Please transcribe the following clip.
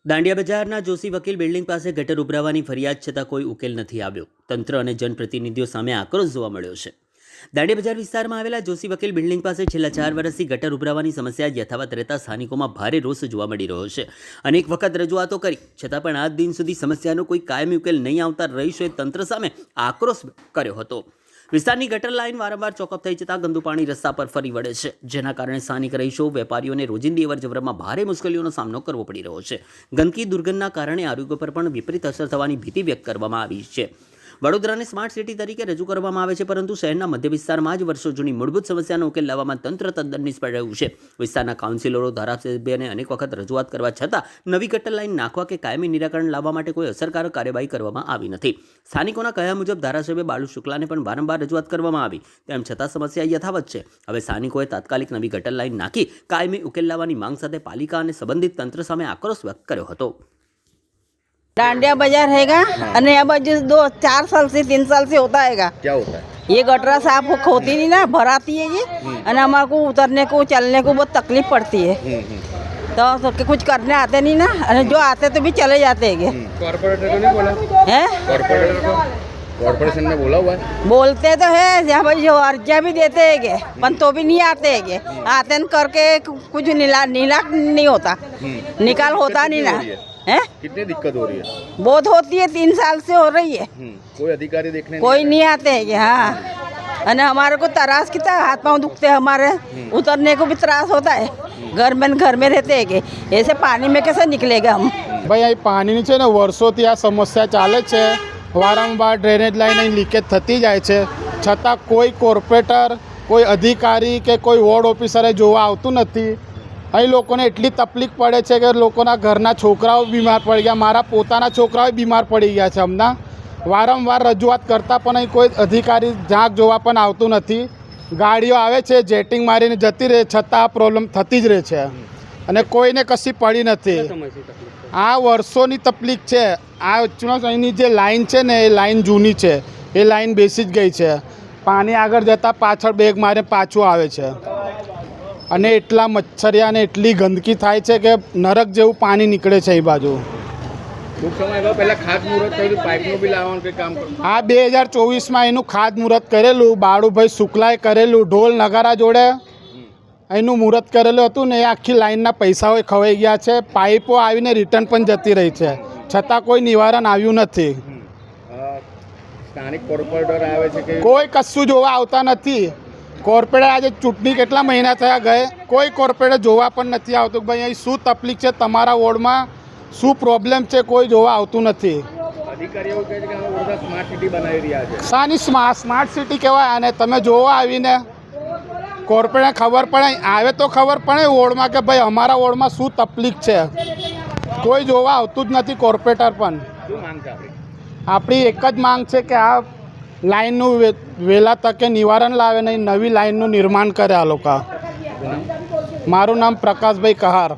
દાંડિયા બજારના જોશી વકીલ બિલ્ડિંગ પાસે ગટર ઉભરાવાની ફરિયાદ છતાં કોઈ ઉકેલ નથી આવ્યો। તંત્ર અને જનપ્રતિનિધિઓ સામે આક્રોશ જોવા મળ્યો છે। દાંડિયા બજાર વિસ્તારમાં આવેલા જોશી વકીલ બિલ્ડિંગ પાસે છેલ્લા 4 વર્ષથી ગટર ઉભરાવાની સમસ્યા યથાવત રહેતા સ્થાનિકોમાં ભારે રોષ જોવા મળી રહ્યો છે। અનેક વખત રજૂઆતો કરી છતાં પણ આજ દિન સુધી સમસ્યાનો કોઈ કાયમી ઉકેલ નહીં આવતા રહીશોએ તંત્ર સામે આક્રોશ કર્યો હતો। વિસ્તારની ગટર લાઇન વારંવાર ચોકઅપ થઈ જતાં ગંદુ પાણી રસ્તા પર ફરી વળે છે, જેના કારણે સ્થાનિક રહીશો વેપારીઓને રોજિંદી અવરજવરમાં ભારે મુશ્કેલીઓનો સામનો કરવો પડી રહ્યો છે। ગંદકી દુર્ગંધના કારણે આરોગ્ય પર પણ વિપરીત અસર થવાની ભીતિ વ્યક્ત કરવામાં આવી છે। વડોદરાને સ્માર્ટ સિટી તરીકે રજૂ કરવામાં આવે છે, પરંતુ શહેરના મધ્ય વિસ્તારમાં જ વર્ષો જૂની મૂળભૂત સમસ્યાનો ઉકેલ લાવવામાં તંત્ર તદ્દન નિષ્ફળ રહ્યું છે। વિસ્તારના કાઉન્સિલરો ધારાસભ્યને અનેક વખત રજૂઆત કરવા છતાં નવી ગટર લાઇન નાખવા કે કાયમી નિરાકરણ લાવવા માટે કોઈ અસરકારક કાર્યવાહી કરવામાં આવી નથી। સ્થાનિકોના કહ્યા મુજબ ધારાસભ્ય બાલુ શુક્લાને પણ વારંવાર રજૂઆત કરવામાં આવી, તેમ છતાં સમસ્યા યથાવત છે। હવે સ્થાનિકોએ તાત્કાલિક નવી ગટર લાઇન નાખી કાયમી ઉકેલ લાવવાની માંગ સાથે પાલિકા અને સંબંધિત તંત્ર સામે આક્રોશ વ્યક્ત કર્યો હતો। डांडिया बाजार हैगा અને આ બાજુ 4 साल से 3 साल से होता हैगा। क्या होता है? ये गटरा साफ होती नहीं ना, भराती है ये और हमारे को उतरने को चलने को बहुत तकलीफ पड़ती है। तो कुछ करने आते नहीं ना, और जो आते तो भी चले जाते हैं। कॉर्पोरेटर को नहीं बोला हैं? कॉर्पोरेटर को कॉर्पोरेशन ने बोला हुआ है? बोलते तो है यहाँ पर जो अर्जिया भी देते हैं पर तो भी नहीं आते हैं। आते न करके कुछ नीला नहीं होता, निकाल होता नहीं ना है। कितनी दिक्कत हो रही है? बहुत होती है, 3 साल से हो रही है। कोई अधिकारी देखने कोई नहीं आते हैं। हाँ, और हमारे को त्रास कितना, हाथ पाँव दुखते हैं हमारे, उतरने को भी त्रास होता है। घर में रहते हैं कि ऐसे पानी में कैसे निकलेगा हम। ભાઈ અહીં પાણીની છે ને વર્ષોથી આ સમસ્યા ચાલે છે। વારંવાર ડ્રેનેજ લાઈન અહીં લીકેજ થતી જાય છે, છતાં કોઈ કોર્પોરેટર, કોઈ અધિકારી કે કોઈ વોર્ડ ઓફિસરે જોવા આવતું નથી। અહીં લોકોને એટલી તકલીફ પડે છે કે લોકોના ઘરના છોકરાઓ બીમાર પડી ગયા, મારા પોતાના છોકરાઓ બીમાર પડી ગયા છે। હમણાં વારંવાર રજૂઆત કરતાં પણ અહીં કોઈ અધિકારી ઝાંક જોવા પણ આવતું નથી। ગાડીઓ આવે છે, જેટિંગ મારીને જતી રહે, છતાં આ પ્રોબ્લેમ થતી જ રહે છે અને કોઈને કશી પડી નથી। આ વર્ષોની તકલીફ છે। આ અહીંની જે લાઈન છે ને એ લાઈન જૂની છે, એ લાઈન બેસી જ ગઈ છે। પાણી આગળ જતાં પાછળ બેગ મારે પાછું આવે છે અને એટલા મચ્છરિયા અને એટલી ગંદકી થાય છે કે નરક જેવું પાણી નીકળે છે એ બાજુ। ટૂંક સમય અગાઉ પહેલાં ખાતમુહૂર્ત થયું, પાઇપનું બી લાવવાનું કંઈ કામ કર્યું? આ 2024માં એનું ખાતમુહૂર્ત કરેલું, બાળુભાઈ શુક્લાએ કરેલું, ઢોલ નગારા જોડે એનું મુહૂર્ત કરેલું હતું ને એ આખી લાઈનના પૈસાઓ ખવાઈ ગયા છે। પાઇપો આવીને રિટર્ન પણ જતી રહી છે, છતાં કોઈ નિવારણ આવ્યું નથી। સ્થાનિક કોર્પોરેટર આવે છે કે કોઈ કશું જોવા આવતા નથી। કોર્પોરેટર આજે ચૂંટણી કેટલા મહિના થયા ગયે, કોઈ કોર્પોરેટર જોવા પણ નથી આવતું કે ભાઈ અહીં શું તકલીફ છે, તમારા વોર્ડમાં શું પ્રોબ્લેમ છે, કોઈ જોવા આવતું નથી। અધિકારીઓ એવું કહે છે કે અમે વડોદરા સ્માર્ટ સિટી બનાવી રહ્યા છે। શાની સ્માર્ટ સિટી કહેવાય આને? તમે જોવા આવીને કોર્પોરેટને ખબર પડે, આવે તો ખબર પડે વોર્ડમાં કે ભાઈ અમારા વોર્ડમાં શું તકલીફ છે। કોઈ જોવા આવતું જ નથી કોર્પોરેટર પણ। શું માંગ છે આપણી? આપણી એક જ માંગ છે કે આ લાઈનનું વહેલા તકે નિવારણ લાવે ને નવી લાઈનનું નિર્માણ કરે આ લોકો। મારું નામ પ્રકાશભાઈ કહાર।